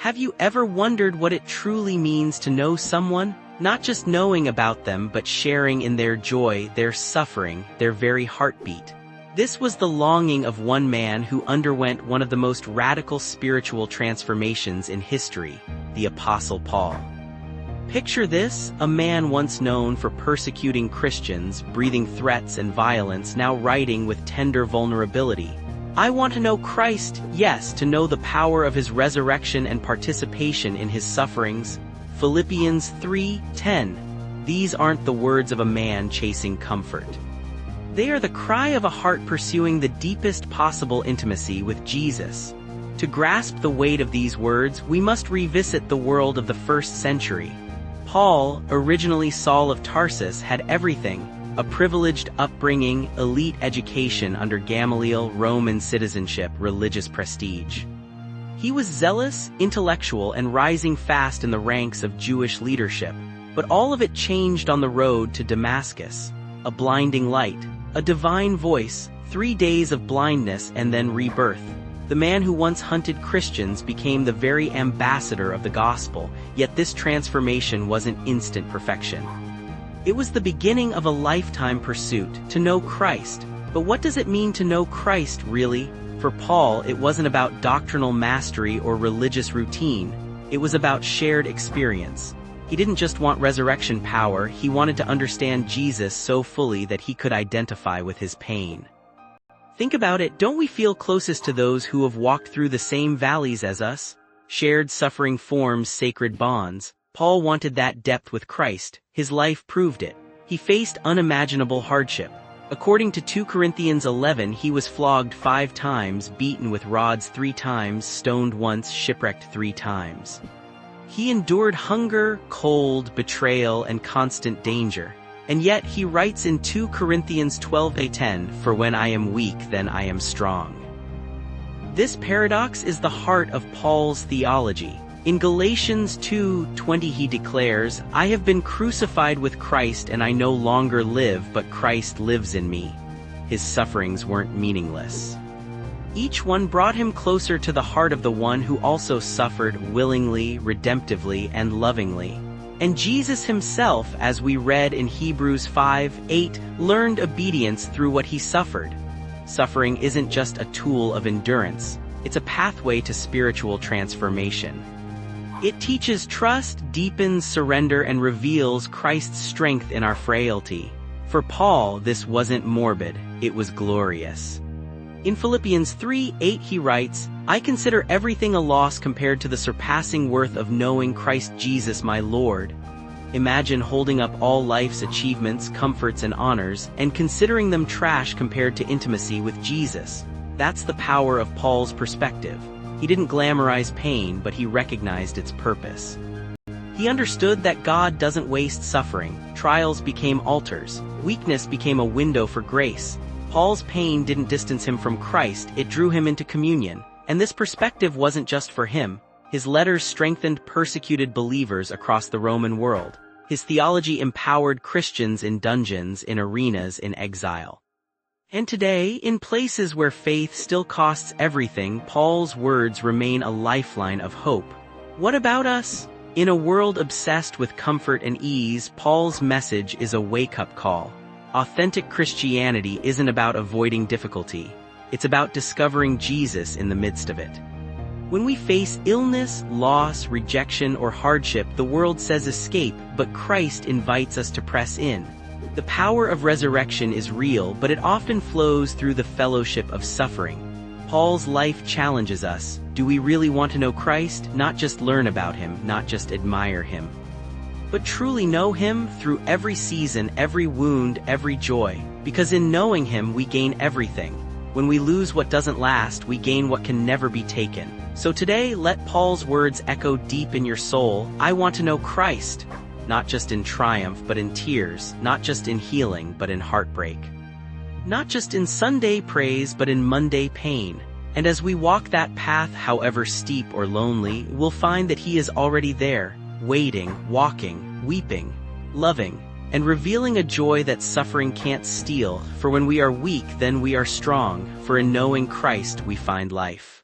Have you ever wondered what it truly means to know someone? Not just knowing about them, but sharing in their joy, their suffering, their very heartbeat. This was the longing of one man who underwent one of the most radical spiritual transformations in history, the Apostle Paul. Picture this, a man once known for persecuting Christians, breathing threats and violence, now writing with tender vulnerability. I want to know Christ, yes, to know the power of his resurrection and participation in his sufferings. Philippians 3:10. These aren't the words of a man chasing comfort. They are the cry of a heart pursuing the deepest possible intimacy with Jesus. To grasp the weight of these words, we must revisit the world of the first century. Paul, originally Saul of Tarsus, had everything: a privileged upbringing, elite education under Gamaliel, Roman citizenship, religious prestige. He was zealous, intellectual, and rising fast in the ranks of Jewish leadership. But all of it changed on the road to Damascus. A blinding light, a divine voice, 3 days of blindness and then rebirth. The man who once hunted Christians became the very ambassador of the gospel, yet this transformation wasn't instant perfection. It was the beginning of a lifetime pursuit, to know Christ. But what does it mean to know Christ, really? For Paul, it wasn't about doctrinal mastery or religious routine. It was about shared experience. He didn't just want resurrection power, he wanted to understand Jesus so fully that he could identify with his pain. Think about it, don't we feel closest to those who have walked through the same valleys as us? Shared suffering forms sacred bonds. Paul wanted that depth with Christ. His life proved it. He faced unimaginable hardship. According to 2 Corinthians 11, he was flogged 5 times, beaten with rods 3 times, stoned once, shipwrecked 3 times. He endured hunger, cold, betrayal, and constant danger. And yet he writes in 2 Corinthians 12:10, "For when I am weak, then I am strong." This paradox is the heart of Paul's theology. In Galatians 2:20 he declares, "I have been crucified with Christ and I no longer live, but Christ lives in me." His sufferings weren't meaningless. Each one brought him closer to the heart of the one who also suffered willingly, redemptively, and lovingly. And Jesus himself, as we read in Hebrews 5:8, learned obedience through what he suffered. Suffering isn't just a tool of endurance, it's a pathway to spiritual transformation. It teaches trust, deepens surrender, and reveals Christ's strength in our frailty. For Paul, this wasn't morbid, it was glorious. In Philippians 3:8 he writes, "I consider everything a loss compared to the surpassing worth of knowing Christ Jesus my Lord." Imagine holding up all life's achievements, comforts, and honors, and considering them trash compared to intimacy with Jesus. That's the power of Paul's perspective. He didn't glamorize pain, but he recognized its purpose. He understood that God doesn't waste suffering. Trials became altars. Weakness became a window for grace. Paul's pain didn't distance him from Christ, it drew him into communion. And this perspective wasn't just for him. His letters strengthened persecuted believers across the Roman world. His theology empowered Christians in dungeons, in arenas, in exile. And today, in places where faith still costs everything, Paul's words remain a lifeline of hope. What about us? In a world obsessed with comfort and ease, Paul's message is a wake-up call. Authentic Christianity isn't about avoiding difficulty. It's about discovering Jesus in the midst of it. When we face illness, loss, rejection, or hardship, the world says escape, but Christ invites us to press in. The power of resurrection is real, but it often flows through the fellowship of suffering. Paul's life challenges us. Do we really want to know Christ? Not just learn about him, not just admire him, but truly know him through every season, every wound, every joy. Because in knowing him, we gain everything. When we lose what doesn't last, we gain what can never be taken. So today, let Paul's words echo deep in your soul. I want to know Christ, not just in triumph, but in tears, not just in healing, but in heartbreak. Not just in Sunday praise, but in Monday pain. And as we walk that path, however steep or lonely, we'll find that he is already there, waiting, walking, weeping, loving, and revealing a joy that suffering can't steal. For when we are weak, then we are strong, for in knowing Christ we find life.